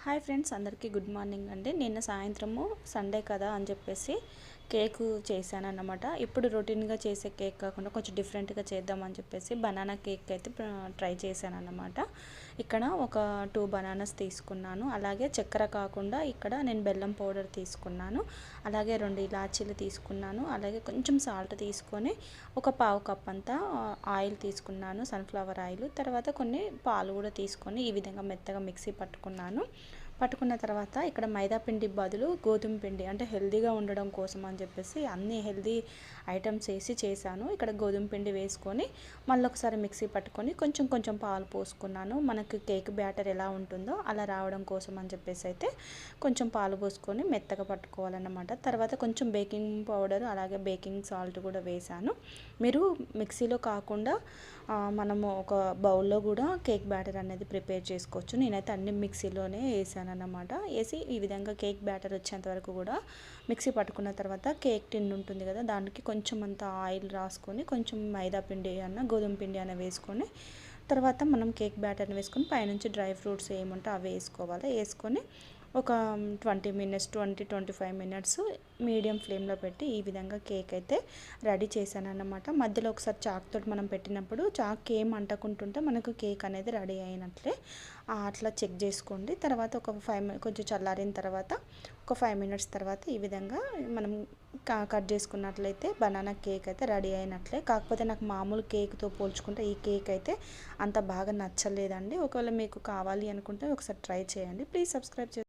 Hi friends, అందరికీ good morning అండి. నిన్న సాయంత్రము సండే కదా అని చెప్పేసి కేక్ చేశాను అన్నమాట. ఇప్పుడు రొటీన్గా చేసే కేక్ కాకుండా కొంచెం డిఫరెంట్గా చేద్దామని చెప్పేసి బనానా కేక్ అయితే ట్రై చేశాను అన్నమాట. ఇక్కడ ఒక 2 బనానాస్ తీసుకున్నాను. అలాగే చక్కెర కాకుండా ఇక్కడ నేను బెల్లం పౌడర్ తీసుకున్నాను. అలాగే 2 ఇలాచీలు తీసుకున్నాను. అలాగే కొంచెం సాల్ట్ తీసుకొని ఒక పావు కప్ అంతా ఆయిల్ తీసుకున్నాను, సన్ఫ్లవర్ ఆయిల్. తర్వాత కొన్ని పాలు కూడా తీసుకొని ఈ విధంగా మెత్తగా మిక్సీ పట్టుకున్న తర్వాత ఇక్కడ మైదా పిండి బదులు గోధుమ పిండి, అంటే హెల్తీగా ఉండడం కోసం అని చెప్పేసి అన్ని హెల్తీ ఐటమ్స్ వేసి చేశాను. ఇక్కడ గోధుమ పిండి వేసుకొని మళ్ళీ ఒకసారి మిక్సీ పట్టుకొని కొంచెం కొంచెం పాలు పోసుకున్నాను. మనకు కేక్ బ్యాటర్ ఎలా ఉంటుందో అలా రావడం కోసం అని చెప్పేసి అయితే కొంచెం పాలు పోసుకొని మెత్తగా పట్టుకోవాలన్నమాట. తర్వాత కొంచెం బేకింగ్ పౌడర్ అలాగే బేకింగ్ సాల్ట్ కూడా వేశాను. మీరు మిక్సీలో కాకుండా మనము ఒక బౌల్లో కూడా కేక్ బ్యాటర్ అనేది ప్రిపేర్ చేసుకోవచ్చు. నేనైతే అన్ని మిక్సీలోనే వేసాను అన్నమాట. వేసి ఈ విధంగా కేక్ బ్యాటర్ వచ్చేంత వరకు కూడా మిక్సీ పట్టుకున్న తర్వాత కేక్ టిన్ ఉంటుంది కదా, దానికి కొంచెం అంత ఆయిల్ రాసుకొని కొంచెం మైదా పిండి గోధుమ పిండి వేసుకొని తర్వాత మనం కేక్ బ్యాటర్ని వేసుకొని పైనుంచి డ్రై ఫ్రూట్స్ ఏముంటే అవి వేసుకోవాలి. వేసుకొని ఒక 20-25 మినిట్స్ మీడియం ఫ్లేమ్లో పెట్టి ఈ విధంగా కేక్ అయితే రెడీ చేశాను అన్నమాట. మధ్యలో ఒకసారి చాక్ తోటి మనం పెట్టినప్పుడు చాక్ ఏం అంటకుంటుంటే మనకు కేక్ అనేది రెడీ అయినట్లే. అట్లా చెక్ చేసుకోండి. తర్వాత ఒక 5 కొంచెం చల్లారిన తర్వాత ఒక 5 మినిట్స్ తర్వాత ఈ విధంగా మనం కట్ చేసుకున్నట్లయితే బనానా కేక్ అయితే రెడీ అయినట్లే. కాకపోతే నాకు మామూలు కేక్తో పోల్చుకుంటే ఈ కేక్ అయితే అంత బాగా నచ్చలేదండి. ఒకవేళ మీకు కావాలి అనుకుంటే ఒకసారి ట్రై చేయండి. Please subscribe